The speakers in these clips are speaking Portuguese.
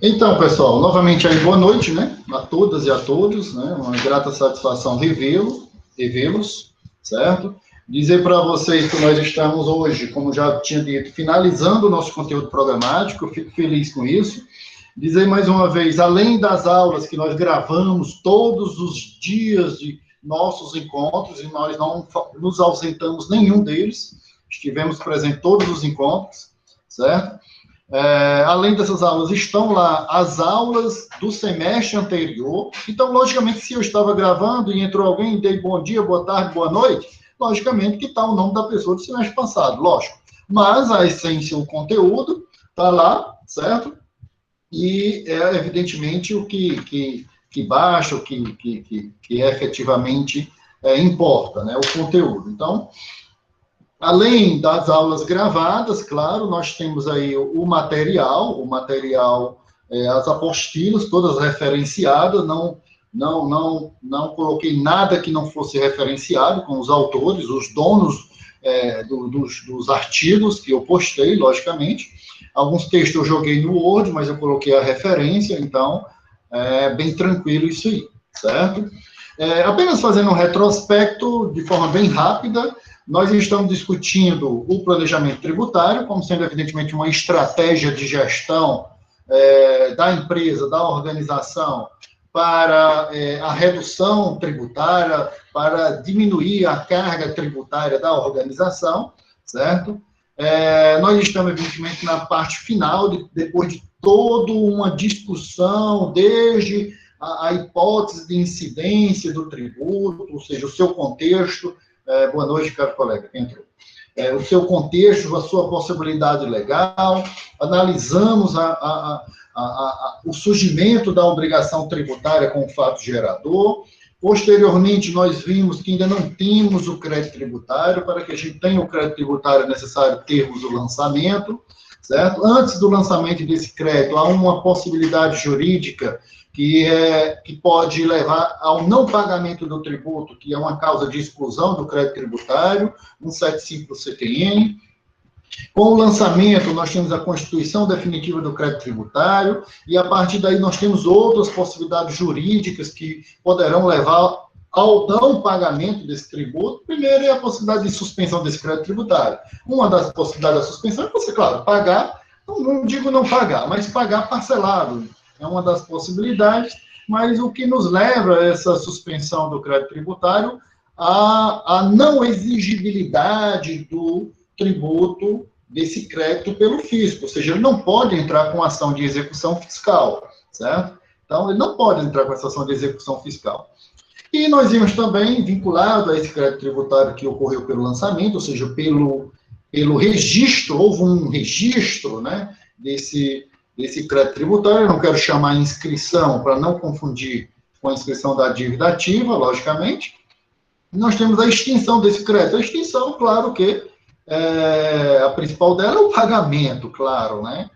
Então, pessoal, novamente aí, boa noite, né, a todas e a todos, né, uma grata satisfação revê-los, certo? Dizer para vocês que nós estamos hoje, como já tinha dito, finalizando o nosso conteúdo programático, eu fico feliz com isso. Dizer mais uma vez, além das aulas que nós gravamos todos os dias de nossos encontros, e nós não nos ausentamos nenhum deles, estivemos presentes em todos os encontros, certo? Além dessas aulas, estão lá as aulas do semestre anterior. Então, logicamente, se eu estava gravando e entrou alguém e dei bom dia, boa tarde, boa noite, logicamente que está o nome da pessoa do semestre passado, lógico. Mas a essência, o conteúdo, está lá, certo? E é evidentemente o que baixa, o que efetivamente importa, né? O conteúdo. Então, além das aulas gravadas, claro, nós temos aí o material, as apostilas, todas referenciadas, não coloquei nada que não fosse referenciado com os autores, os donos dos artigos que eu postei, logicamente. Alguns textos eu joguei no Word, mas eu coloquei a referência, então é bem tranquilo isso aí, certo? Apenas fazendo um retrospecto de forma bem rápida, nós estamos discutindo o planejamento tributário, como sendo, evidentemente, uma estratégia de gestão da empresa, da organização, para a redução tributária, para diminuir a carga tributária da organização, certo? Nós estamos, evidentemente, na parte final, depois de toda uma discussão, desde a hipótese de incidência do tributo, ou seja, o seu contexto. Boa noite, caro colega, que entrou. O seu contexto, a sua possibilidade legal, analisamos o surgimento da obrigação tributária com o fato gerador. Posteriormente, nós vimos que ainda não tínhamos o crédito tributário. Para que a gente tenha o crédito tributário, é necessário termos o lançamento, certo? Antes do lançamento desse crédito, há uma possibilidade jurídica que pode levar ao não pagamento do tributo, que é uma causa de exclusão do crédito tributário, 175 do CTN. Com o lançamento, nós temos a constituição definitiva do crédito tributário, e a partir daí nós temos outras possibilidades jurídicas que poderão levar ao não pagamento desse tributo. Primeiro é a possibilidade de suspensão desse crédito tributário. Uma das possibilidades da suspensão é você, claro, pagar, não digo não pagar, mas pagar parcelado. É uma das possibilidades, mas o que nos leva a essa suspensão do crédito tributário, a não exigibilidade do tributo desse crédito pelo fisco, ou seja, ele não pode entrar com ação de execução fiscal, certo? Então, ele não pode entrar com essa ação de execução fiscal. E nós vimos também, vinculado a esse crédito tributário que ocorreu pelo lançamento, ou seja, pelo registro, houve um registro, né, desse crédito tributário. Eu não quero chamar inscrição para não confundir com a inscrição da dívida ativa, logicamente. Nós temos a extinção desse crédito. A extinção, claro que a principal dela é o pagamento, claro, né?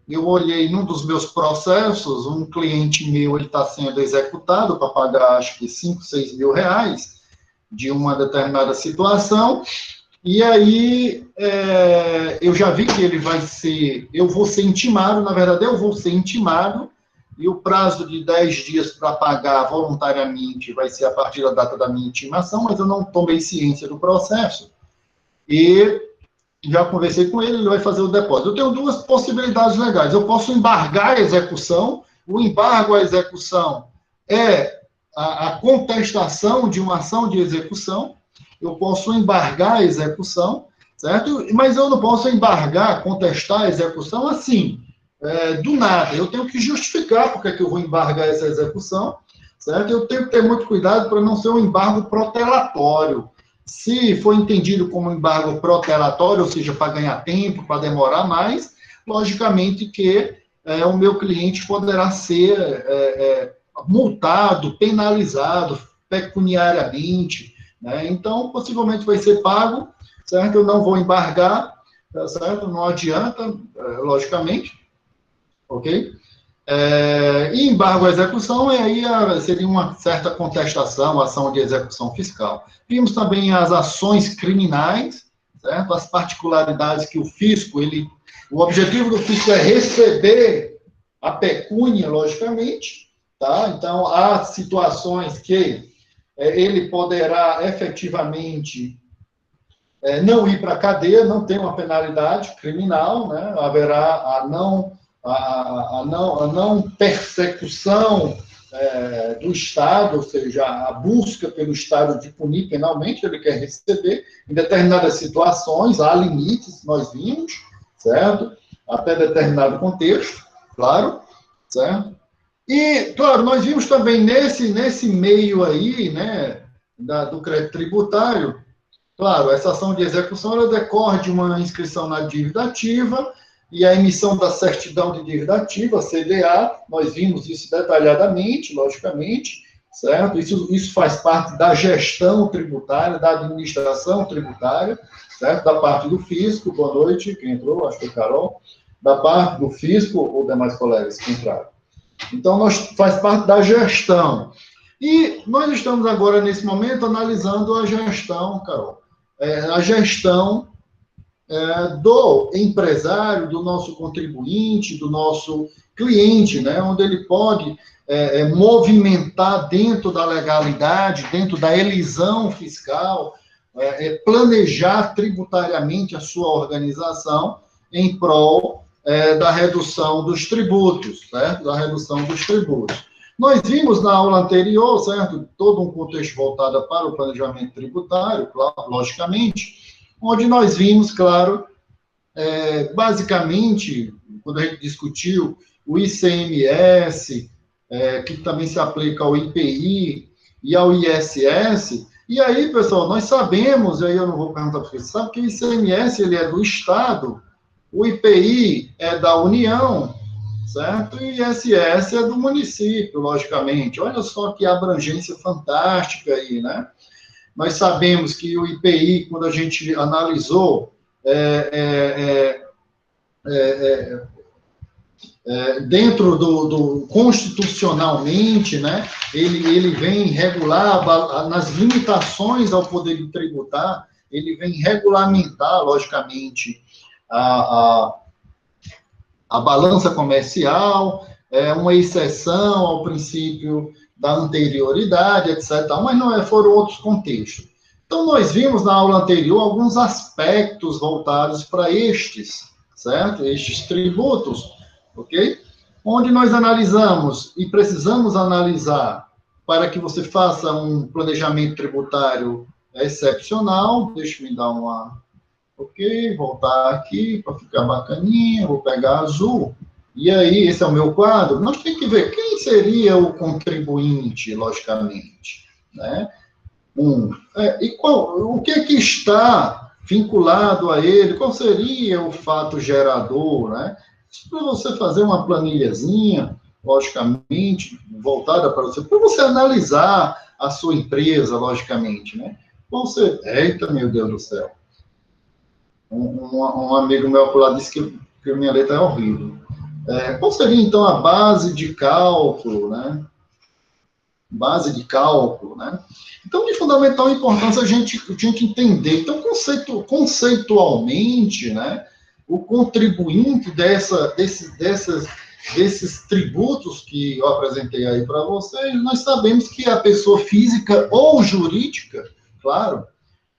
Eu olhei num dos meus processos, um cliente meu, ele está sendo executado para pagar, acho que 5, 6 mil reais de uma determinada situação, e aí eu já vi que eu vou ser intimado, na verdade eu vou ser intimado, e o prazo de 10 dias para pagar voluntariamente vai ser a partir da data da minha intimação, mas eu não tomei ciência do processo, e já conversei com ele, ele vai fazer o depósito. Eu tenho duas possibilidades legais. Eu posso embargar a execução. O embargo à execução é a contestação de uma ação de execução. Eu posso embargar a execução, certo? Mas eu não posso embargar, contestar a execução assim, do nada. Eu tenho que justificar porque é que eu vou embargar essa execução, certo? Eu tenho que ter muito cuidado para não ser um embargo protelatório. Se for entendido como embargo protelatório, ou seja, para ganhar tempo, para demorar mais, logicamente que o meu cliente poderá ser multado, penalizado pecuniariamente, né? Então, possivelmente vai ser pago, certo? Eu não vou embargar, certo? Não adianta, logicamente, ok? E embargo à execução, aí seria uma certa contestação, ação de execução fiscal. Vimos também as ações criminais, certo? As particularidades que o fisco, o objetivo do fisco é receber a pecúnia, logicamente, tá? Então, há situações que ele poderá efetivamente não ir para a cadeia, não tem uma penalidade criminal, né? Haverá a não persecução do Estado, ou seja, a busca pelo Estado de punir penalmente, ele quer receber, em determinadas situações, há limites, nós vimos, certo? Até determinado contexto, claro, certo? E, claro, nós vimos também nesse meio aí, né, do crédito tributário, claro, essa ação de execução ela decorre de uma inscrição na dívida ativa e a emissão da certidão de dívida ativa, CDA, nós vimos isso detalhadamente, logicamente, certo? Isso faz parte da gestão tributária, da administração tributária, certo? Da parte do fisco, boa noite, quem entrou, acho que foi Carol, da parte do fisco ou demais colegas que entraram. Então, faz parte da gestão. E nós estamos agora, nesse momento, analisando a gestão, Carol, a gestão do empresário, do nosso contribuinte, do nosso cliente, né, onde ele pode movimentar dentro da legalidade, dentro da elisão fiscal, planejar tributariamente a sua organização em prol da redução dos tributos, certo? Da redução dos tributos. Nós vimos na aula anterior, certo, todo um contexto voltado para o planejamento tributário, claro, logicamente, onde nós vimos, claro, basicamente, quando a gente discutiu o ICMS, que também se aplica ao IPI e ao ISS, e aí, pessoal, nós sabemos, e aí eu não vou perguntar para vocês, sabe que o ICMS ele é do Estado, o IPI é da União, certo? E o ISS é do município, logicamente. Olha só que abrangência fantástica aí, né? Nós sabemos que o IPI, quando a gente analisou, dentro do constitucionalmente, né, ele vem regular, nas limitações ao poder de tributar, ele vem regulamentar, logicamente, a balança comercial, uma exceção ao princípio da anterioridade, etc. Mas não foram outros contextos. Então, nós vimos na aula anterior alguns aspectos voltados para estes, certo? Estes tributos, ok? Onde nós analisamos e precisamos analisar para que você faça um planejamento tributário excepcional. Deixa eu me dar uma... Ok, voltar aqui para ficar bacaninha, vou pegar azul. E aí, esse é o meu quadro. Nós temos que ver quem seria o contribuinte, logicamente, né? O que está vinculado a ele? Qual seria o fato gerador, né? Para você fazer uma planilhazinha, logicamente, voltada para você analisar a sua empresa, logicamente, né? Eita, meu Deus do céu. Um amigo meu por lá disse que a minha letra é horrível. Qual seria, então, a base de cálculo, né? Base de cálculo, né? Então, de fundamental importância, a gente entender. Então, conceitualmente, né? O contribuinte desses tributos que eu apresentei aí para vocês, nós sabemos que a pessoa física ou jurídica, claro,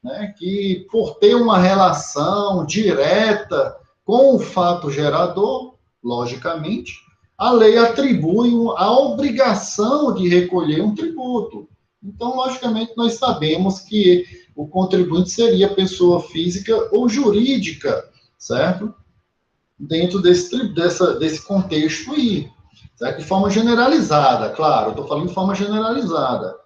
né, que por ter uma relação direta com o fato gerador, logicamente, a lei atribui a obrigação de recolher um tributo. Então, logicamente, nós sabemos que o contribuinte seria pessoa física ou jurídica, certo? Dentro desse contexto aí, certo? De forma generalizada, claro, eu estou falando de forma generalizada.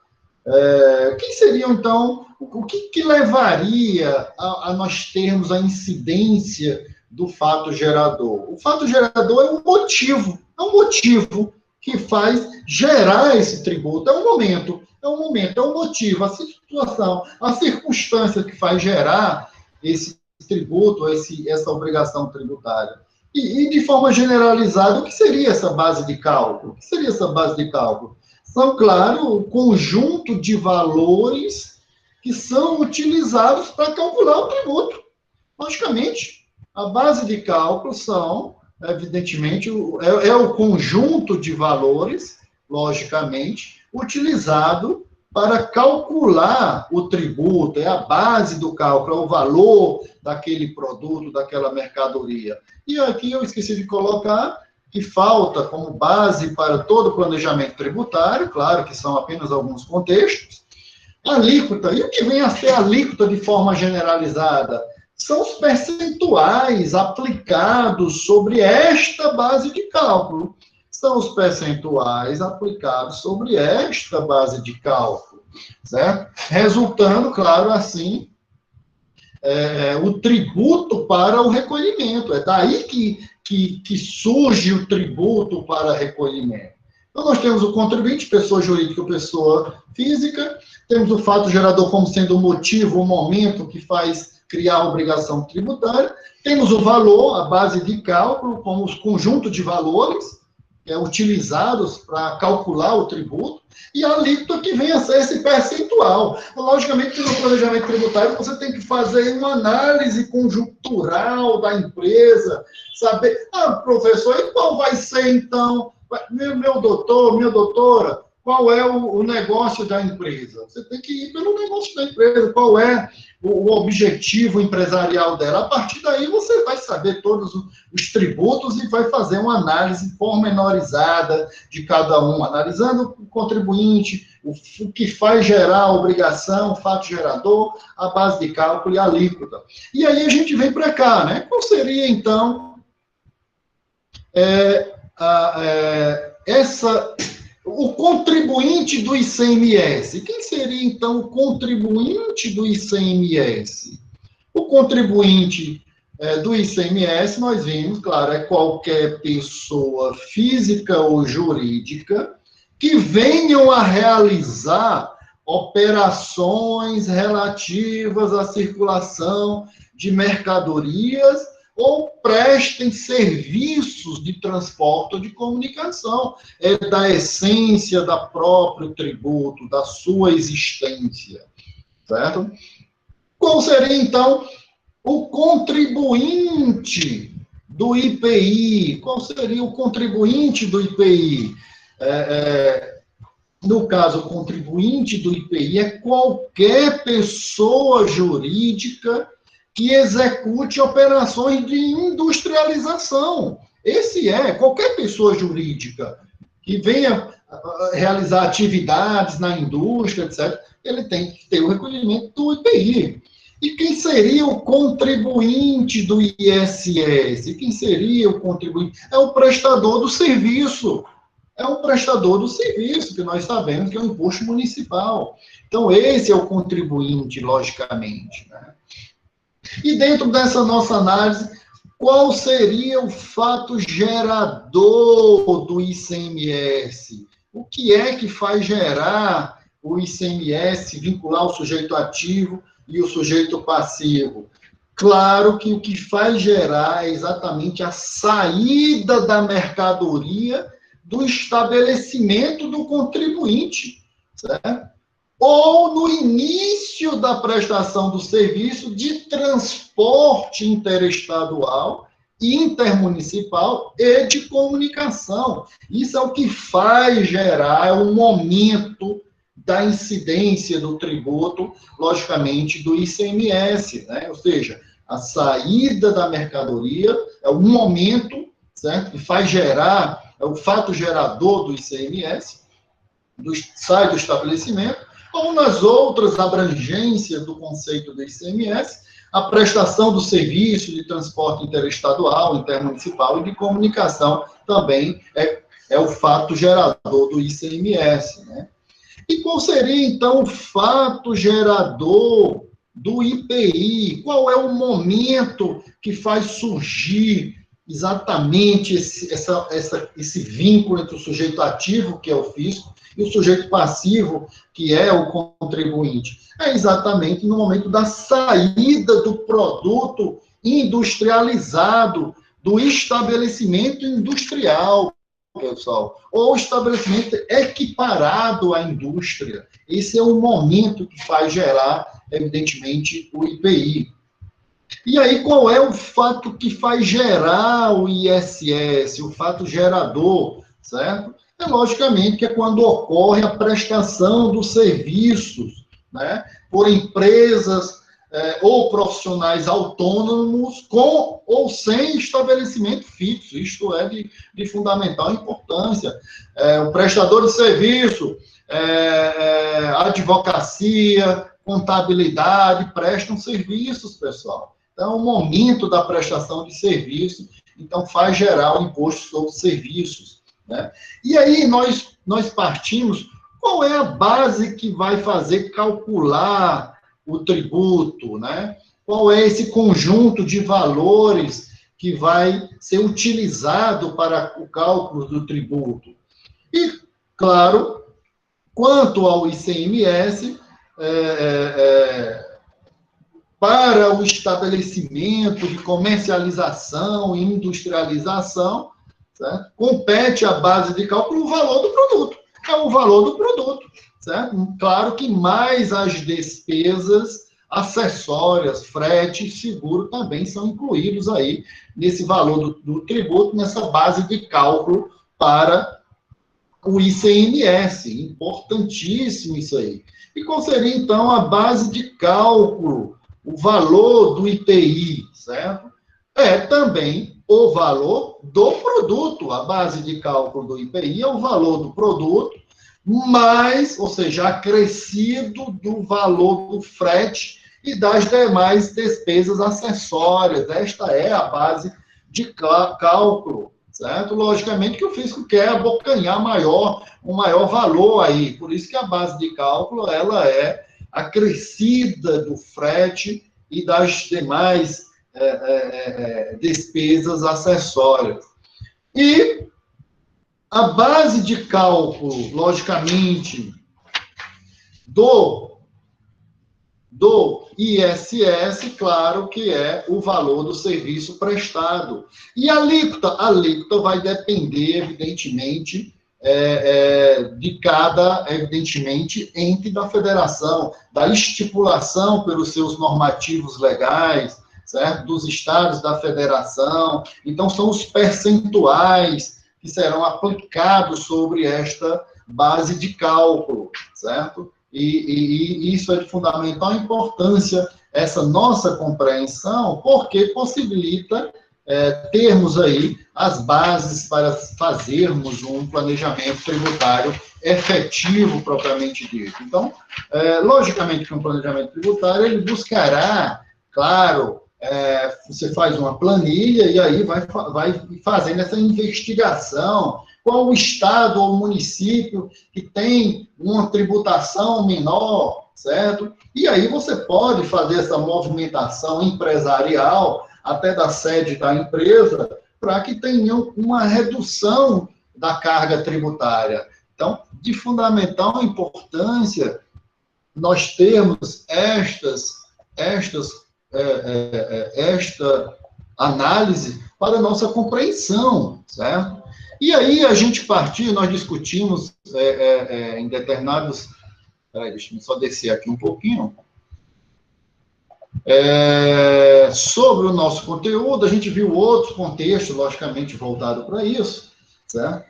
Quem seria, então, o que levaria a nós termos a incidência do fato gerador? O fato gerador é um motivo que faz gerar esse tributo, é um momento, é um motivo, a situação, a circunstância que faz gerar esse tributo, essa obrigação tributária. E de forma generalizada, o que seria essa base de cálculo? O que seria essa base de cálculo? São, claro, o conjunto de valores que são utilizados para calcular o tributo. Logicamente, a base de cálculo são evidentemente, é o conjunto de valores, logicamente, utilizado para calcular o tributo, é a base do cálculo, é o valor daquele produto, daquela mercadoria. E aqui eu esqueci de colocar que falta como base para todo o planejamento tributário, claro que são apenas alguns contextos, alíquota. E o que vem a ser alíquota de forma generalizada? São os percentuais aplicados sobre esta base de cálculo. São os percentuais aplicados sobre esta base de cálculo, certo? Resultando, claro, assim, o tributo para o recolhimento. É daí que surge o tributo para recolhimento. Então, nós temos o contribuinte, pessoa jurídica ou pessoa física, temos o fato gerador como sendo o motivo, o momento que faz criar a obrigação tributária, temos o valor, a base de cálculo, como os conjuntos de valores utilizados para calcular o tributo, e a alíquota que vem a ser esse percentual. Logicamente que no planejamento tributário você tem que fazer uma análise conjuntural da empresa, saber, professor, e qual vai ser então, meu doutor, minha doutora, qual é o negócio da empresa? Você tem que ir pelo negócio da empresa, qual é o objetivo empresarial dela. A partir daí você vai saber todos os tributos e vai fazer uma análise pormenorizada de cada um, analisando o contribuinte, o que faz gerar a obrigação, o fato gerador, a base de cálculo e a alíquota. E aí a gente vem para cá, né? Qual seria, então, o contribuinte do ICMS? Quem seria, então, o contribuinte do ICMS? O contribuinte do ICMS, nós vimos, claro, é qualquer pessoa física ou jurídica que venham a realizar operações relativas à circulação de mercadorias ou prestem serviços de transporte ou de comunicação. É da essência da próprio tributo, da sua existência, certo? Qual seria, então, o contribuinte do IPI? Qual seria o contribuinte do IPI? No caso, o contribuinte do IPI é qualquer pessoa jurídica que execute operações de industrialização. Esse qualquer pessoa jurídica que venha realizar atividades na indústria, etc., ele tem que ter o recolhimento do IPI. E quem seria o contribuinte do ISS? Quem seria o contribuinte? É o prestador do serviço. É o prestador do serviço, que nós sabemos que é o imposto municipal. Então, esse é o contribuinte, logicamente, né? E dentro dessa nossa análise, qual seria o fato gerador do ICMS? O que é que faz gerar o ICMS, vincular o sujeito ativo e o sujeito passivo? Claro que o que faz gerar é exatamente a saída da mercadoria do estabelecimento do contribuinte, certo? Ou no início da prestação do serviço de transporte interestadual, intermunicipal e de comunicação. Isso é o que faz gerar o momento da incidência do tributo, logicamente, do ICMS, né? Ou seja, a saída da mercadoria é o momento, certo? Que faz gerar, é o fato gerador do ICMS, sai do estabelecimento, ou nas outras abrangências do conceito do ICMS, a prestação do serviço de transporte interestadual, intermunicipal e de comunicação também é o fato gerador do ICMS, né? E qual seria, então, o fato gerador do IPI? Qual é o momento que faz surgir exatamente esse vínculo entre o sujeito ativo, que é o fisco, e o sujeito passivo, que é o contribuinte? É exatamente no momento da saída do produto industrializado, do estabelecimento industrial, pessoal, ou estabelecimento equiparado à indústria. Esse é o momento que faz gerar, evidentemente, o IPI. E aí, qual é o fato que faz gerar o ISS, o fato gerador, certo? É logicamente que é quando ocorre a prestação dos serviços, né, por empresas ou profissionais autônomos com ou sem estabelecimento fixo. Isto é de fundamental importância. O prestador de serviço, advocacia, contabilidade, prestam serviços, pessoal. Então, o momento da prestação de serviço, então, faz gerar o imposto sobre serviços, né? E aí, nós partimos, qual é a base que vai fazer calcular o tributo, né? Qual é esse conjunto de valores que vai ser utilizado para o cálculo do tributo? E, claro, quanto ao ICMS, para o estabelecimento de comercialização e industrialização, certo? Compete à base de cálculo o valor do produto. É o valor do produto, certo? Claro que mais as despesas acessórias, frete e seguro também são incluídos aí nesse valor do tributo, nessa base de cálculo para o ICMS. Importantíssimo isso aí. E qual seria, então, a base de cálculo, o valor do IPI, certo? É também o valor do produto. A base de cálculo do IPI é o valor do produto, mais, ou seja, acrescido do valor do frete e das demais despesas acessórias. Esta é a base de cálculo, certo? Logicamente que o fisco quer abocanhar um maior valor aí, por isso que a base de cálculo ela é acrescida do frete e das demais despesas acessórias. E a base de cálculo, logicamente, do ISS, claro que é o valor do serviço prestado. E a alíquota vai depender, evidentemente, de cada, evidentemente, ente da federação, da estipulação pelos seus normativos legais, certo? Dos estados da federação. Então, são os percentuais que serão aplicados sobre esta base de cálculo, certo? E isso é de fundamental importância, essa nossa compreensão, porque possibilita termos aí as bases para fazermos um planejamento tributário efetivo, propriamente dito. Então, logicamente que um planejamento tributário, ele buscará, claro, você faz uma planilha e aí vai fazendo essa investigação, qual o estado ou município que tem uma tributação menor, certo? E aí você pode fazer essa movimentação empresarial até da sede da empresa para que tenham uma redução da carga tributária. Então, de fundamental importância nós termos esta análise para a nossa compreensão, certo? E aí a gente partiu, nós discutimos em determinados... Peraí, deixa eu só descer aqui um pouquinho. Sobre o nosso conteúdo, a gente viu outros contextos, logicamente, voltados para isso, certo?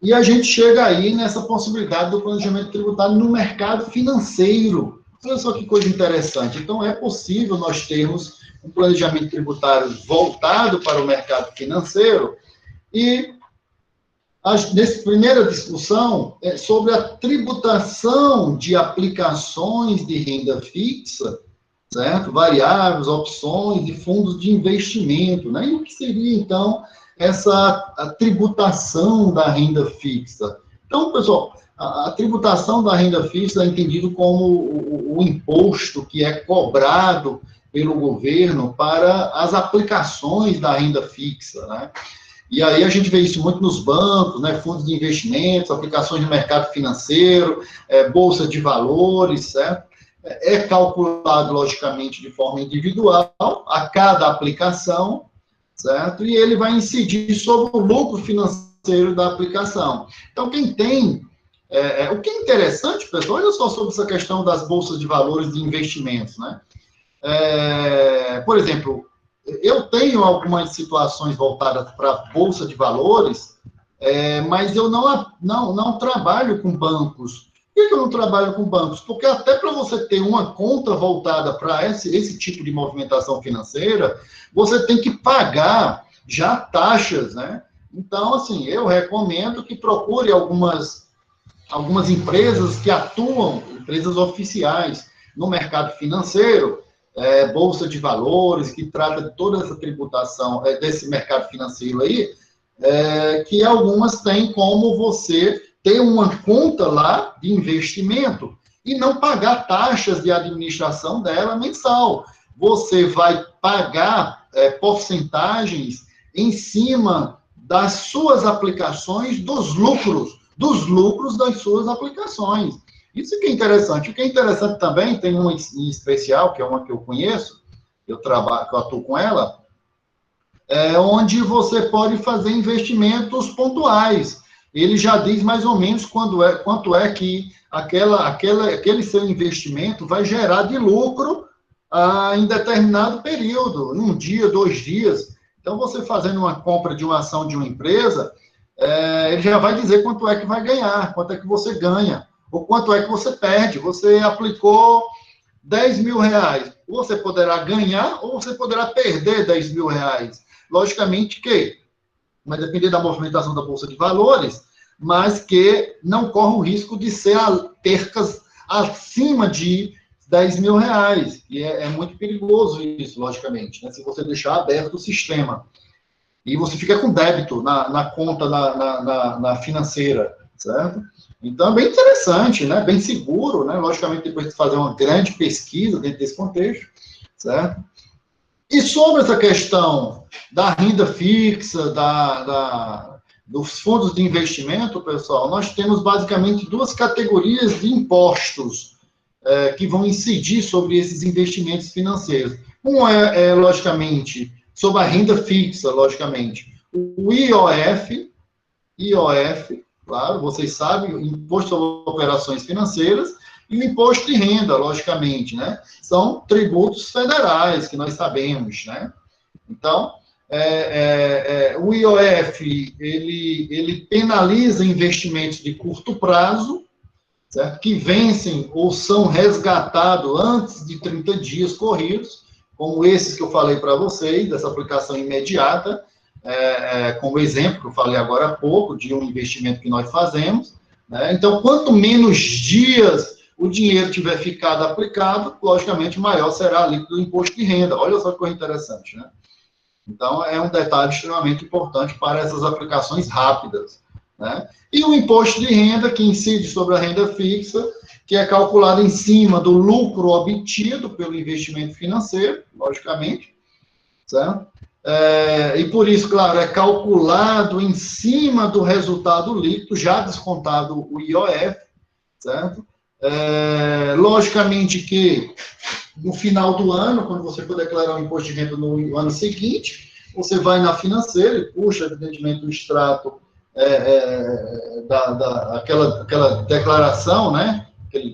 E a gente chega aí nessa possibilidade do planejamento tributário no mercado financeiro. Olha só que coisa interessante. Então, é possível nós termos um planejamento tributário voltado para o mercado financeiro e nessa primeira discussão é sobre a tributação de aplicações de renda fixa, certo? Variáveis, opções e fundos de investimento, né? E o que seria, então, a tributação da renda fixa? Então, pessoal, a tributação da renda fixa é entendido como o imposto que é cobrado pelo governo para as aplicações da renda fixa, né? E aí a gente vê isso muito nos bancos, né, fundos de investimentos, aplicações de mercado financeiro, bolsa de valores, certo? É calculado, logicamente, de forma individual, a cada aplicação, certo? E ele vai incidir sobre o lucro financeiro da aplicação. Então, quem tem... o que é interessante, pessoal, olha só sobre essa questão das bolsas de valores de investimentos, né? por exemplo, eu tenho algumas situações voltadas para a Bolsa de Valores, mas eu não trabalho com bancos. Por que eu não trabalho com bancos? Porque até para você ter uma conta voltada para esse tipo de movimentação financeira, você tem que pagar já taxas, né? Então, assim, eu recomendo que procure algumas empresas que atuam, empresas oficiais, no mercado financeiro, Bolsa de Valores, que trata de toda essa tributação desse mercado financeiro aí, que algumas têm como você ter uma conta lá de investimento e não pagar taxas de administração dela mensal. Você vai pagar porcentagens em cima das suas aplicações, dos lucros das suas aplicações. Isso que é interessante. O que é interessante também, tem uma em especial, que é uma que eu conheço, que eu atuo com ela, onde você pode fazer investimentos pontuais. Ele já diz mais ou menos quanto é que aquele seu investimento vai gerar de lucro em determinado período, num dia, 2 dias. Então, você fazendo uma compra de uma ação de uma empresa, ele já vai dizer quanto é que vai ganhar, quanto é que você ganha, ou quanto é que você perde. Você aplicou 10 mil reais. Você poderá ganhar ou você poderá perder 10 mil reais. Logicamente que vai depender da movimentação da Bolsa de Valores, mas que não corre o risco de ser percas acima de 10 mil reais. E é muito perigoso isso, logicamente, né? Se você deixar aberto o sistema. E você fica com débito na conta, na financeira, certo? Então, é bem interessante, né? Bem seguro, né? Logicamente, depois de fazer uma grande pesquisa dentro desse contexto, certo? E sobre essa questão da renda fixa, dos fundos de investimento, pessoal, nós temos basicamente 2 categorias de impostos que vão incidir sobre esses investimentos financeiros. Um logicamente, sobre a renda fixa, logicamente. O IOF, claro, vocês sabem, o Imposto sobre Operações Financeiras, e o Imposto de Renda, logicamente, né? São tributos federais, que nós sabemos, né? Então, o IOF, ele penaliza investimentos de curto prazo, certo? Que vencem ou são resgatados antes de 30 dias corridos, como esses que eu falei para vocês, dessa aplicação imediata, como exemplo que eu falei agora há pouco, de um investimento que nós fazemos, né? Então, quanto menos dias o dinheiro tiver ficado aplicado, logicamente, maior será a alíquota do imposto de renda. Olha só que coisa interessante, né? Então, é um detalhe extremamente importante para essas aplicações rápidas, né? E o imposto de renda, que incide sobre a renda fixa, que é calculado em cima do lucro obtido pelo investimento financeiro, logicamente, certo? E por isso, claro, é calculado em cima do resultado líquido, já descontado o IOF, certo? Logicamente que no final do ano, quando você for declarar o imposto de renda no ano seguinte, você vai na financeira e puxa, evidentemente, o extrato aquela declaração, né?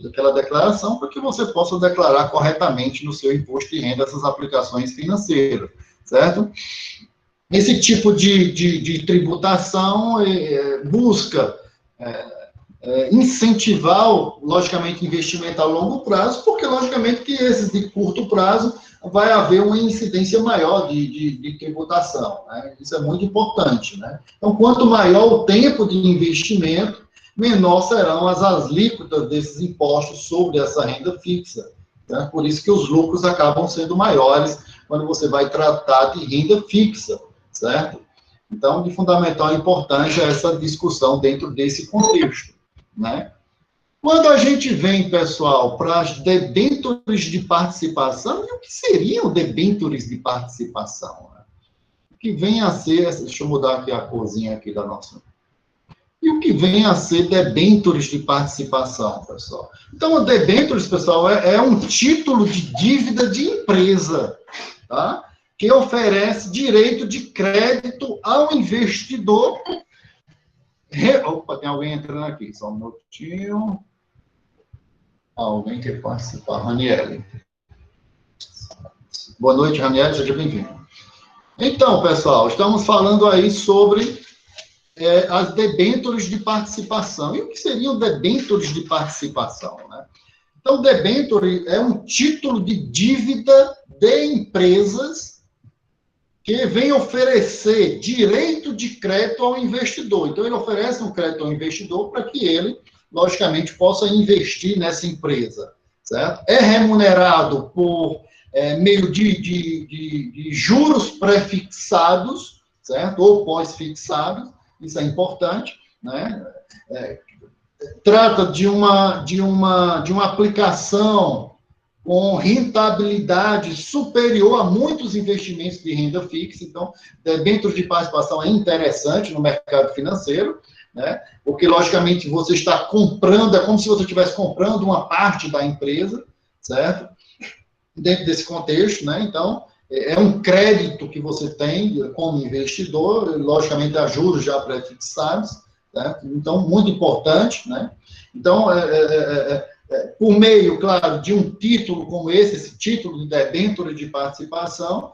Aquela declaração para que você possa declarar corretamente no seu imposto de renda essas aplicações financeiras, certo? Esse tipo de tributação busca incentivar, logicamente, investimento a longo prazo, porque, logicamente, que esses de curto prazo vai haver uma incidência maior de tributação, né? Isso é muito importante, né? Então, quanto maior o tempo de investimento, menor serão as alíquotas desses impostos sobre essa renda fixa, né? Por isso que os lucros acabam sendo maiores quando você vai tratar de renda fixa, certo? Então, de fundamental importância essa discussão dentro desse contexto, né? Quando a gente vem, pessoal, para as debêntures de participação, e o que seriam debêntures de participação? Né? O que vem a ser, deixa eu mudar aqui a corzinha aqui da nossa. E o que vem a ser debêntures de participação, pessoal? Então, debêntures, pessoal, é um título de dívida de empresa, tá? Que oferece direito de crédito ao investidor. Opa, tem alguém entrando aqui, só um minutinho. Alguém quer participar, Raniele. Boa noite, Raniel, seja bem-vindo. Então, pessoal, estamos falando aí sobre as debêntures de participação. E o que seriam debêntures de participação, né? Então, debênture é um título de dívida de empresas que vem oferecer direito de crédito ao investidor. Então, ele oferece um crédito ao investidor para que ele, logicamente, possa investir nessa empresa, certo? É remunerado por meio de juros pré-fixados, certo? Ou pós-fixados, isso é importante, né? Trata de uma aplicação com rentabilidade superior a muitos investimentos de renda fixa. Então, dentro de participação é interessante no mercado financeiro, né? Porque, logicamente, você está comprando, é como se você estivesse comprando uma parte da empresa, certo? Dentro desse contexto, né? Então, é um crédito que você tem como investidor, logicamente, a juros já pré-fixados, né? Então, muito importante, né? Então, por meio, claro, de um título como esse título de debênture de participação,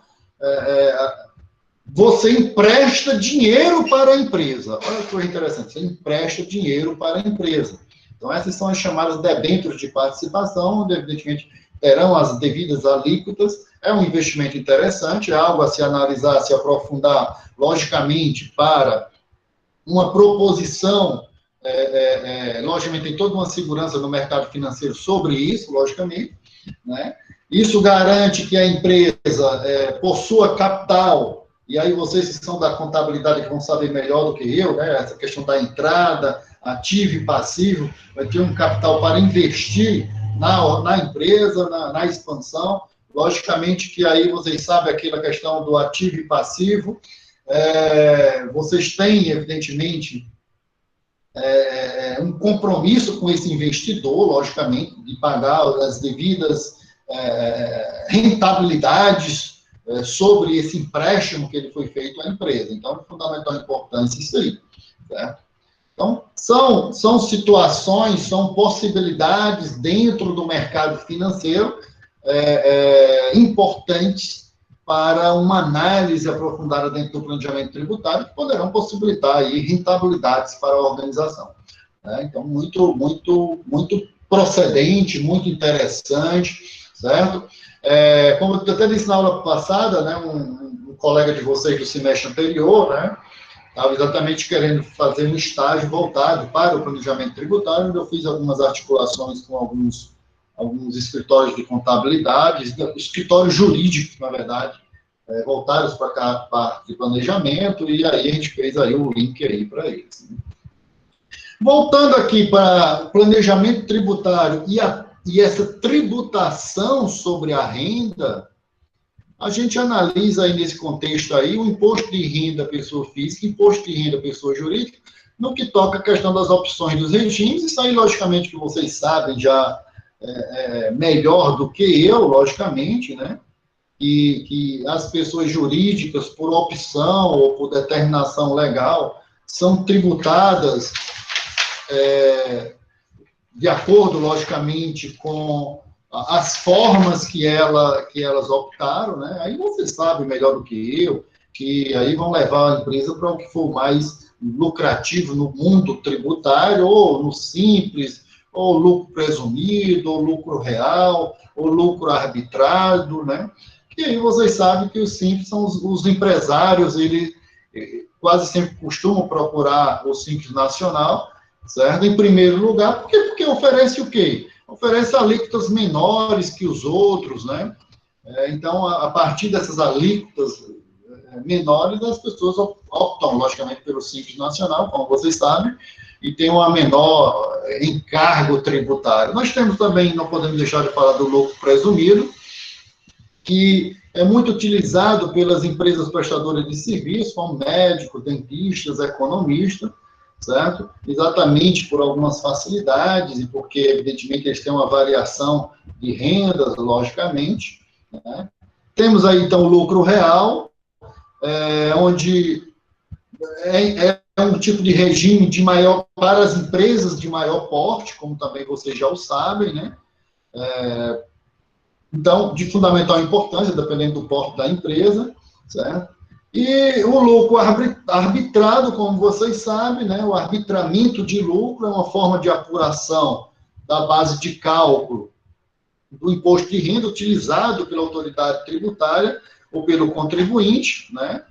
você empresta dinheiro para a empresa. Olha que coisa interessante, você empresta dinheiro para a empresa. Então, essas são as chamadas debêntures de participação, onde, evidentemente, terão as devidas alíquotas. É um investimento interessante, é algo a se analisar, a se aprofundar, logicamente, para uma proposição, logicamente, tem toda uma segurança no mercado financeiro sobre isso, logicamente, né? Isso garante que a empresa possua capital, e aí vocês que são da contabilidade que vão saber melhor do que eu, né? Essa questão da entrada, ativo e passivo, vai ter um capital para investir na empresa, na expansão. Logicamente que aí vocês sabem aquela questão do ativo e passivo. Vocês têm, evidentemente, um compromisso com esse investidor, logicamente, de pagar as devidas rentabilidades sobre esse empréstimo que ele foi feito à empresa. Então, de fundamental importância isso aí, certo? Então, são situações, são possibilidades dentro do mercado financeiro importantes para uma análise aprofundada dentro do planejamento tributário, que poderão possibilitar aí rentabilidades para a organização. Então, muito, muito, muito procedente, muito interessante, certo? Como eu até disse na aula passada, né, um colega de vocês do semestre anterior, né, estava exatamente querendo fazer um estágio voltado para o planejamento tributário, onde eu fiz algumas articulações com alguns escritórios de contabilidade, escritórios jurídicos, na verdade, voltados para a parte de planejamento, e aí a gente fez aí o link aí para eles. Né? Voltando aqui para planejamento tributário e essa tributação sobre a renda, a gente analisa aí nesse contexto aí o imposto de renda pessoa física, imposto de renda pessoa jurídica, no que toca a questão das opções dos regimes. Isso aí, logicamente, que vocês sabem já melhor do que eu, logicamente, né? Que as pessoas jurídicas, por opção ou por determinação legal, são tributadas de acordo, logicamente, com as formas que elas optaram, né? Aí você sabe melhor do que eu, que aí vão levar a empresa para o que for mais lucrativo no mundo tributário, ou no simples, ou lucro presumido, ou lucro real, ou lucro arbitrado, né? E aí vocês sabem que os simples são os empresários, eles quase sempre costumam procurar o Simples Nacional, certo? Em primeiro lugar, porque oferece o quê? Oferece alíquotas menores que os outros, né? Então, a partir dessas alíquotas menores, as pessoas optam, logicamente, pelo Simples Nacional, como vocês sabem, e tem uma menor encargo tributário. Nós temos também, não podemos deixar de falar do lucro presumido, que é muito utilizado pelas empresas prestadoras de serviço, como médicos, dentistas, economistas, certo? Exatamente por algumas facilidades e porque, evidentemente, eles têm uma variação de rendas, logicamente, né? Temos aí, então, o lucro real, onde é um tipo de regime de maior, para as empresas de maior porte, como também vocês já o sabem, né? Então, de fundamental importância, dependendo do porte da empresa, certo? E o lucro arbitrado, como vocês sabem, né, o arbitramento de lucro é uma forma de apuração da base de cálculo do imposto de renda utilizado pela autoridade tributária ou pelo contribuinte, né?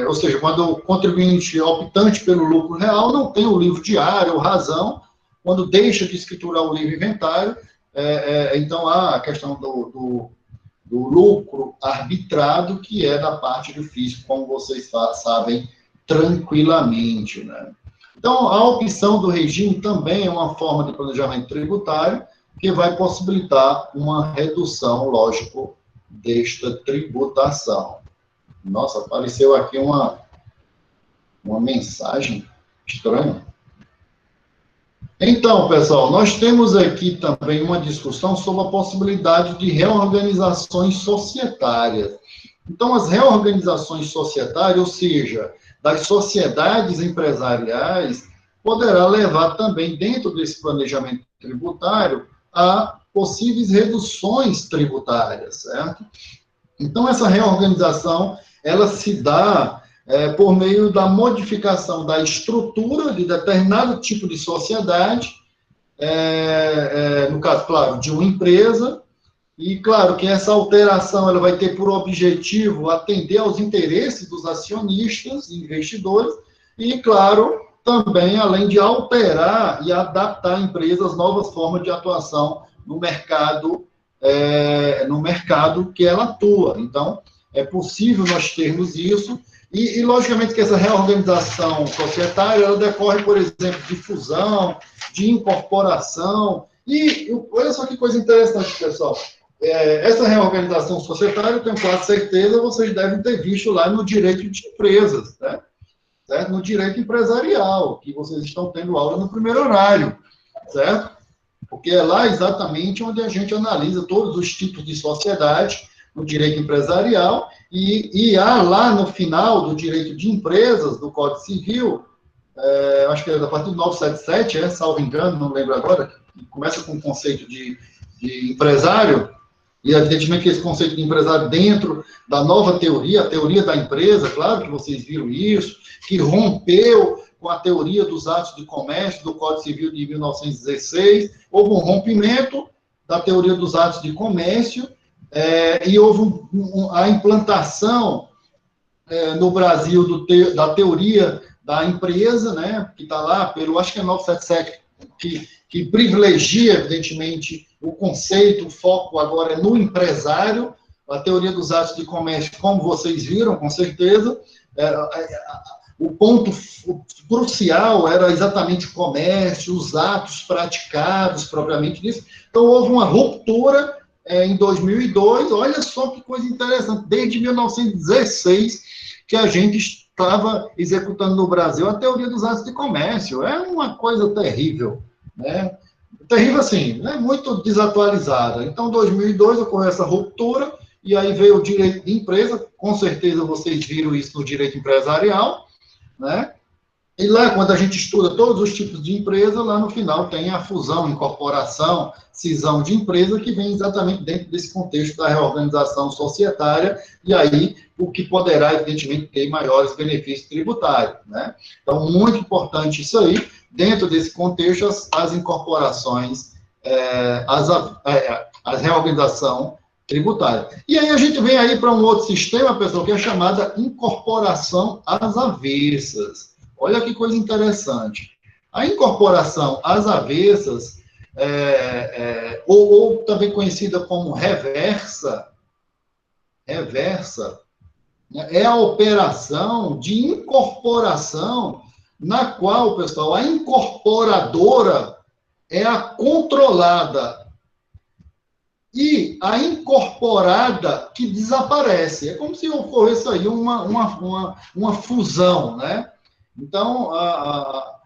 Ou seja, quando o contribuinte optante pelo lucro real não tem o livro diário ou razão, quando deixa de escriturar o livro inventário, então há a questão do lucro arbitrado, que é da parte do fisco, como vocês sabem tranquilamente, né? Então, a opção do regime também é uma forma de planejamento tributário que vai possibilitar uma redução, lógico, desta tributação. Nossa, apareceu aqui uma mensagem estranha. Então, pessoal, nós temos aqui também uma discussão sobre a possibilidade de reorganizações societárias. Então, as reorganizações societárias, ou seja, das sociedades empresariais, poderá levar também, dentro desse planejamento tributário, a possíveis reduções tributárias, certo? Então, essa reorganização, ela se dá por meio da modificação da estrutura de determinado tipo de sociedade, no caso, claro, de uma empresa, e claro que essa alteração ela vai ter por objetivo atender aos interesses dos acionistas e investidores, e claro, também além de alterar e adaptar a empresa às novas formas de atuação no mercado que ela atua. Então, é possível nós termos isso, e logicamente que essa reorganização societária, ela decorre, por exemplo, de fusão, de incorporação, e olha só que coisa interessante, pessoal, essa reorganização societária, eu tenho quase certeza, vocês devem ter visto lá no direito de empresas, né? Certo? No direito empresarial, que vocês estão tendo aula no primeiro horário, certo? Porque é lá exatamente onde a gente analisa todos os tipos de sociedade no direito empresarial, e há lá no final do direito de empresas, do Código Civil, acho que é da partir do 977, salvo engano, não lembro agora, que começa com o conceito de empresário, e evidentemente que esse conceito de empresário dentro da nova teoria, a teoria da empresa, claro que vocês viram isso, que rompeu com a teoria dos atos de comércio do Código Civil de 1916, houve um rompimento da teoria dos atos de comércio, e houve a implantação no Brasil da teoria da empresa, né, que está lá pelo, acho que é 977, que privilegia, evidentemente, o conceito, o foco agora é no empresário, a teoria dos atos de comércio, como vocês viram, com certeza, o ponto crucial era exatamente o comércio, os atos praticados, propriamente disso. Então, houve uma ruptura em 2002, olha só que coisa interessante, desde 1916, que a gente estava executando no Brasil a teoria dos atos de comércio. É uma coisa terrível, né? Terrível assim, né? Muito desatualizada. Então, em 2002 ocorreu essa ruptura, e aí veio o direito de empresa, com certeza vocês viram isso no direito empresarial, né? E lá, quando a gente estuda todos os tipos de empresa, lá no final tem a fusão, incorporação, cisão de empresa, que vem exatamente dentro desse contexto da reorganização societária, e aí o que poderá, evidentemente, ter maiores benefícios tributários, né? Então, muito importante isso aí, dentro desse contexto, as incorporações, a reorganização tributária. E aí a gente vem aí para um outro sistema, pessoal, que é chamada incorporação às avessas. Olha que coisa interessante. A incorporação às avessas, ou também conhecida como reversa, né, é a operação de incorporação na qual, pessoal, a incorporadora é a controlada e a incorporada que desaparece. É como se ocorresse aí uma fusão, né? Então, a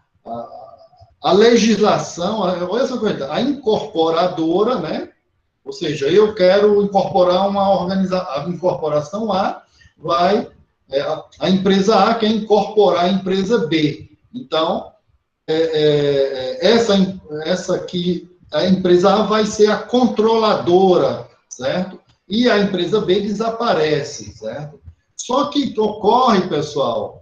legislação, olha essa coisa, a incorporadora, né? Ou seja, eu quero incorporar a incorporação A, a empresa A quer incorporar a empresa B. Então, essa aqui, a empresa A vai ser a controladora, certo? E a empresa B desaparece, certo? Só que ocorre, pessoal,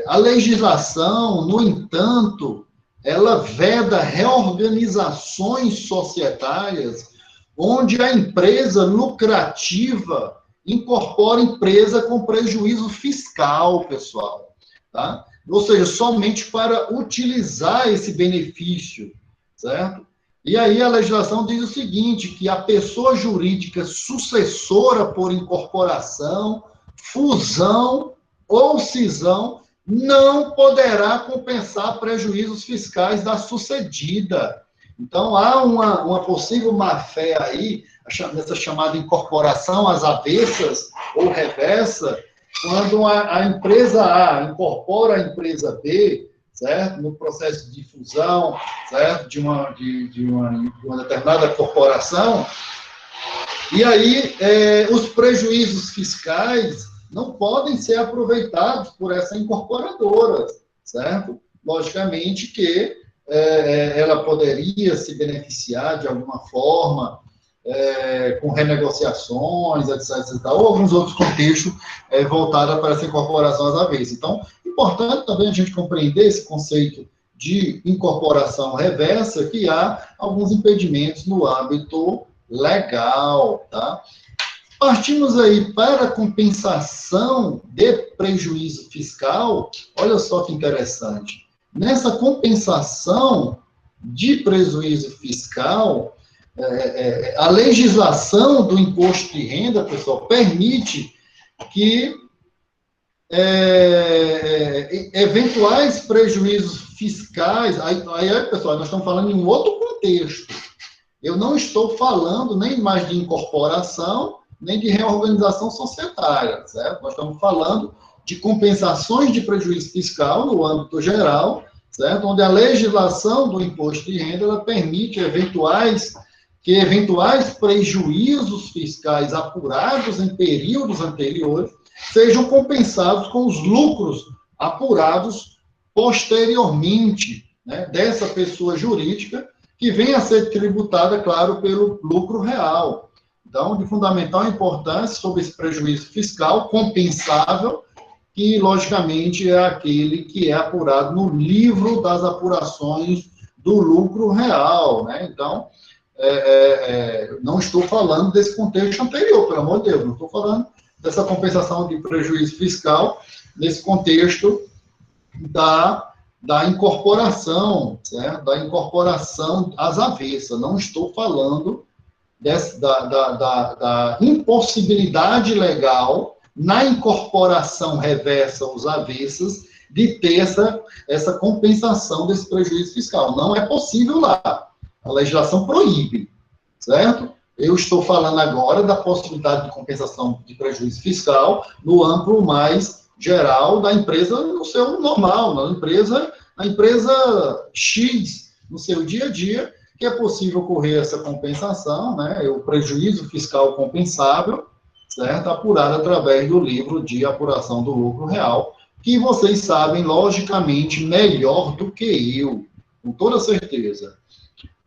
a legislação, no entanto, ela veda reorganizações societárias onde a empresa lucrativa incorpora empresa com prejuízo fiscal, pessoal, tá? Ou seja, somente para utilizar esse benefício, certo? E aí a legislação diz o seguinte, que a pessoa jurídica sucessora por incorporação, fusão ou cisão não poderá compensar prejuízos fiscais da sucedida. Então, há uma possível má-fé aí, nessa chamada incorporação às avessas ou reversa, quando a empresa A incorpora a empresa B, certo? No processo de fusão, certo? De uma determinada corporação, e aí os prejuízos fiscais não podem ser aproveitados por essa incorporadora, certo? Logicamente que ela poderia se beneficiar de alguma forma com renegociações, etc., ou alguns outros contextos voltados para essa incorporação às avessas. Então, importante também a gente compreender esse conceito de incorporação reversa, que há alguns impedimentos no âmbito legal, tá? Partimos aí para a compensação de prejuízo fiscal. Olha só que interessante. Nessa compensação de prejuízo fiscal, a legislação do imposto de renda, pessoal, permite que eventuais prejuízos fiscais, aí, pessoal, nós estamos falando em um outro contexto. Eu não estou falando nem mais de incorporação, nem de reorganização societária, certo? Nós estamos falando de compensações de prejuízo fiscal no âmbito geral, certo? Onde a legislação do imposto de renda ela permite que eventuais prejuízos fiscais apurados em períodos anteriores sejam compensados com os lucros apurados posteriormente, né, dessa pessoa jurídica, que vem a ser tributada, claro, pelo lucro real. Então, de fundamental importância sobre esse prejuízo fiscal compensável, que, logicamente, é aquele que é apurado no livro das apurações do lucro real, né? Então, não estou falando desse contexto anterior, pelo amor de Deus, não estou falando dessa compensação de prejuízo fiscal nesse contexto da incorporação, certo? Da incorporação às avessas. Não estou falando da impossibilidade legal na incorporação reversa aos avessas de ter essa compensação desse prejuízo fiscal. Não é possível lá. A legislação proíbe, certo? Eu estou falando agora da possibilidade de compensação de prejuízo fiscal no amplo mais geral da empresa no seu normal, na empresa X, no seu dia a dia, que é possível ocorrer essa compensação, né? O prejuízo fiscal compensável, certo? Apurado através do livro de apuração do lucro real, que vocês sabem, logicamente, melhor do que eu, com toda certeza.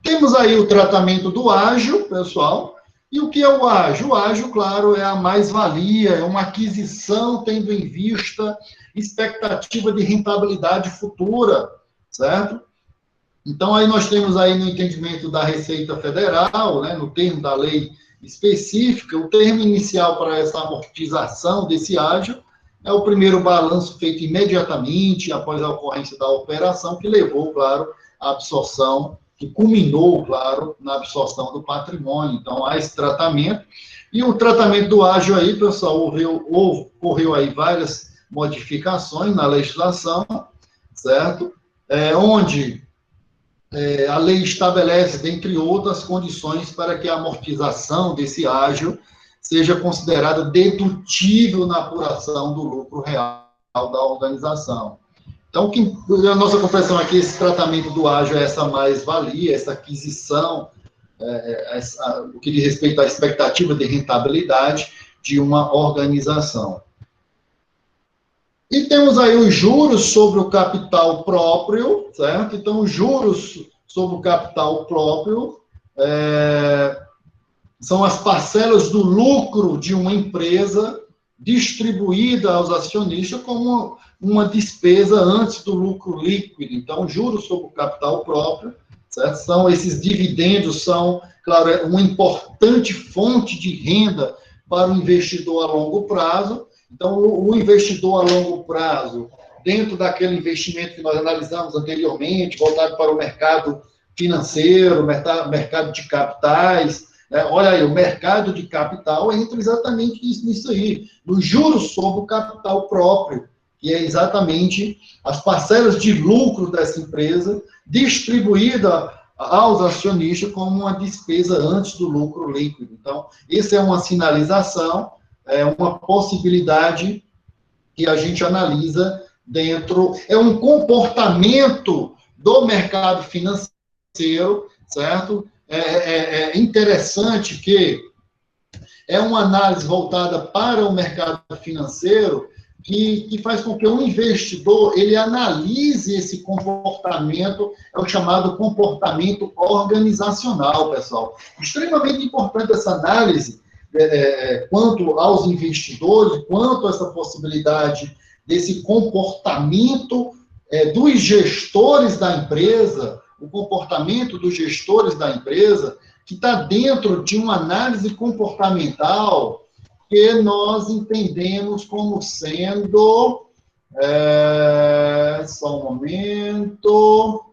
Temos aí o tratamento do ágio, pessoal. E o que é o ágio? O ágio, claro, é a mais-valia, é uma aquisição tendo em vista expectativa de rentabilidade futura, certo? Então, aí nós temos aí no entendimento da Receita Federal, né, no termo da lei específica, o termo inicial para essa amortização desse ágio é o primeiro balanço feito imediatamente após a ocorrência da operação, que levou, claro, à absorção, que culminou, claro, na absorção do patrimônio. Então, há esse tratamento. E o tratamento do ágio aí, pessoal, ocorreu aí várias modificações na legislação, certo? Onde a lei estabelece, dentre outras condições, para que a amortização desse ágio seja considerada dedutível na apuração do lucro real da organização. Então, a nossa compreensão aqui, esse tratamento do ágio é essa mais-valia, essa aquisição, o que diz respeito à expectativa de rentabilidade de uma organização. E temos aí os juros sobre o capital próprio, certo? Então, os juros sobre o capital próprio são as parcelas do lucro de uma empresa distribuída aos acionistas como uma despesa antes do lucro líquido. Então, juros sobre o capital próprio, certo? São esses dividendos, são, claro, uma importante fonte de renda para o investidor a longo prazo. Então, o investidor a longo prazo, dentro daquele investimento que nós analisamos anteriormente, voltado para o mercado financeiro, mercado de capitais, né? Olha aí, o mercado de capital entra exatamente nisso aí, nos juros sobre o capital próprio, que é exatamente as parcelas de lucro dessa empresa distribuída aos acionistas como uma despesa antes do lucro líquido. Então, essa é uma sinalização, é uma possibilidade que a gente analisa dentro, é um comportamento do mercado financeiro, certo? É interessante que é uma análise voltada para o mercado financeiro que faz com que o investidor ele analise esse comportamento, é o chamado comportamento organizacional, pessoal. Extremamente importante essa análise quanto aos investidores, quanto a essa possibilidade desse comportamento dos gestores da empresa, o comportamento dos gestores da empresa, que está dentro de uma análise comportamental que nós entendemos como sendo... só um momento...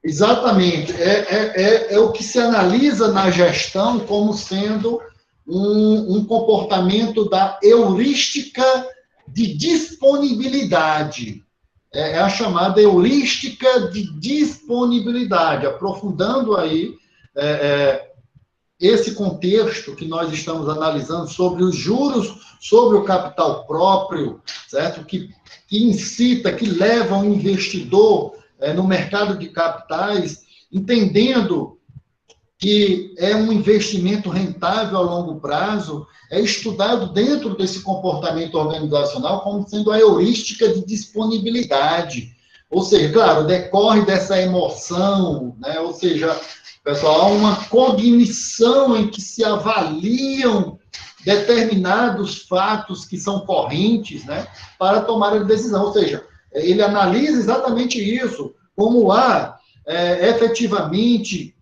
Exatamente, é o que se analisa na gestão como sendo um comportamento da heurística de disponibilidade. É a chamada heurística de disponibilidade, aprofundando aí esse contexto que nós estamos analisando sobre os juros sobre o capital próprio, certo? Que incita, que leva o investidor no mercado de capitais, entendendo que é um investimento rentável a longo prazo, é estudado dentro desse comportamento organizacional como sendo a heurística de disponibilidade. Ou seja, claro, decorre dessa emoção, né? Ou seja, pessoal, há uma cognição em que se avaliam determinados fatos que são correntes, né, para tomar a decisão. Ou seja, ele analisa exatamente isso, como há efetivamente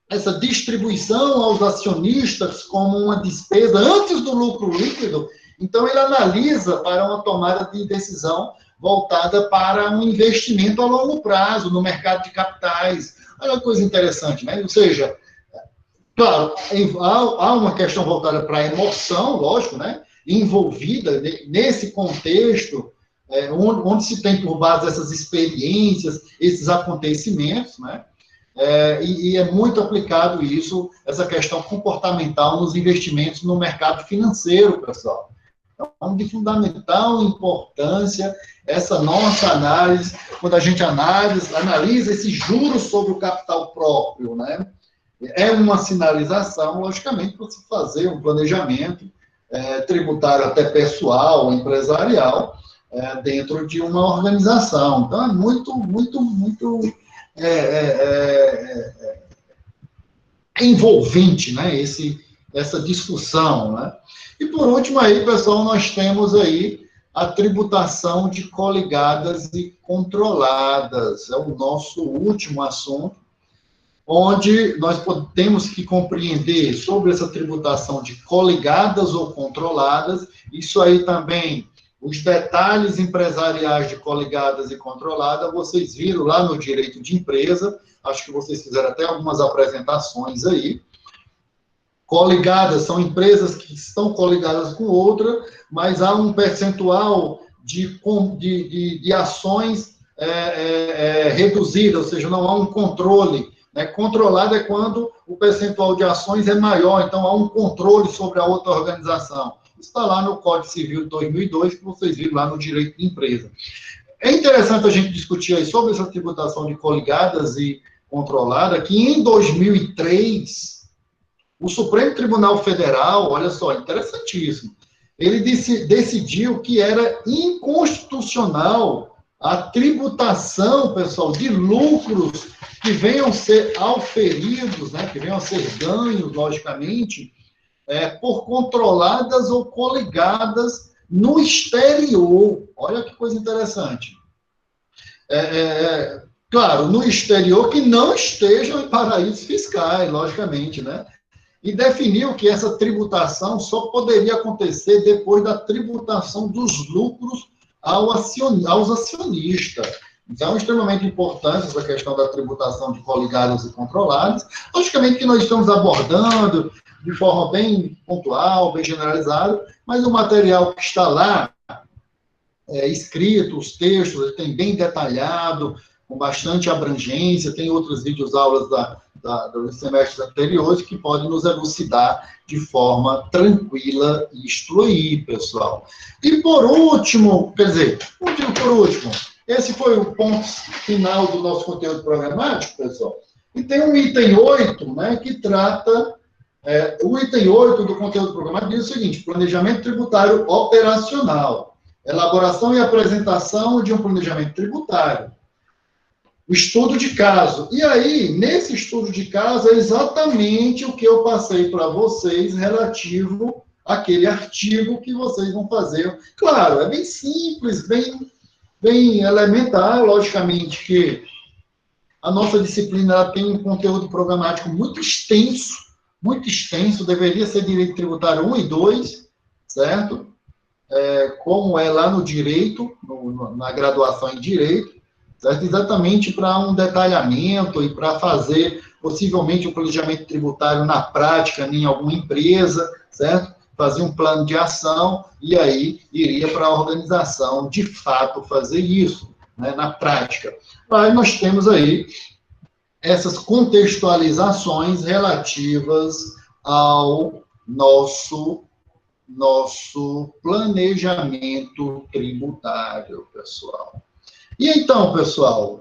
essa distribuição aos acionistas como uma despesa antes do lucro líquido. Então, ele analisa para uma tomada de decisão voltada para um investimento a longo prazo no mercado de capitais. Olha uma coisa interessante, né? Ou seja, claro, há uma questão voltada para a emoção, lógico, né? Envolvida nesse contexto, onde se tem por base essas experiências, esses acontecimentos, né? E é muito aplicado isso, essa questão comportamental nos investimentos no mercado financeiro, pessoal. Então, de fundamental importância essa nossa análise, quando a gente analisa esses juros sobre o capital próprio, né? É uma sinalização, logicamente, para se fazer um planejamento tributário até pessoal, empresarial, dentro de uma organização. Então, é muito, muito, muito envolvente, né? Essa discussão, né? E, por último, aí, pessoal, nós temos aí a tributação de coligadas e controladas. É o nosso último assunto, onde nós temos que compreender sobre essa tributação de coligadas ou controladas. Isso aí também, os detalhes empresariais de coligadas e controladas, vocês viram lá no direito de empresa, acho que vocês fizeram até algumas apresentações aí. Coligadas são empresas que estão coligadas com outra, mas há um percentual de ações reduzida, ou seja, não há um controle. Né? Controlado é quando o percentual de ações é maior, então há um controle sobre a outra organização. Isso está lá no Código Civil de 2002, que vocês viram lá no direito de empresa. É interessante a gente discutir aí sobre essa tributação de coligadas e controlada, que em 2003... o Supremo Tribunal Federal, olha só, interessantíssimo, ele decidiu que era inconstitucional a tributação, pessoal, de lucros que venham a ser auferidos, né, que venham a ser ganhos, logicamente, por controladas ou coligadas no exterior. Olha que coisa interessante. Claro, no exterior que não estejam em paraísos fiscais, logicamente, né? E definiu que essa tributação só poderia acontecer depois da tributação dos lucros aos acionistas. Então, é extremamente importante essa questão da tributação de coligadas e controladas. Logicamente que nós estamos abordando de forma bem pontual, bem generalizada, mas o material que está lá, escrito, os textos, ele tem bem detalhado, com bastante abrangência, tem outros vídeos aulas dos semestres anteriores que podem nos elucidar de forma tranquila e instruir, pessoal. E por último, esse foi o ponto final do nosso conteúdo programático, pessoal. E tem um item 8, né, que trata, o item 8 do conteúdo programático diz o seguinte: planejamento tributário operacional, elaboração e apresentação de um planejamento tributário. O estudo de caso. E aí, nesse estudo de caso, é exatamente o que eu passei para vocês relativo àquele artigo que vocês vão fazer. Claro, é bem simples, bem elementar, logicamente que a nossa disciplina ela tem um conteúdo programático muito extenso, deveria ser direito tributário 1 e 2, certo? Como é lá no direito, na graduação em direito, certo? Exatamente para um detalhamento e para fazer, possivelmente, um planejamento tributário na prática, em alguma empresa, certo? Fazer um plano de ação e aí iria para a organização, de fato, fazer isso, né, na prática. Aí nós temos aí essas contextualizações relativas ao nosso planejamento tributário, pessoal. E então, pessoal,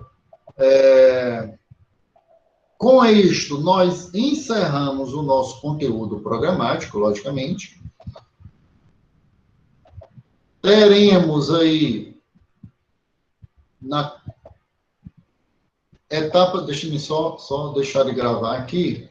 com isto, nós encerramos o nosso conteúdo programático, logicamente. Teremos aí, na etapa, deixa-me só deixar de gravar aqui.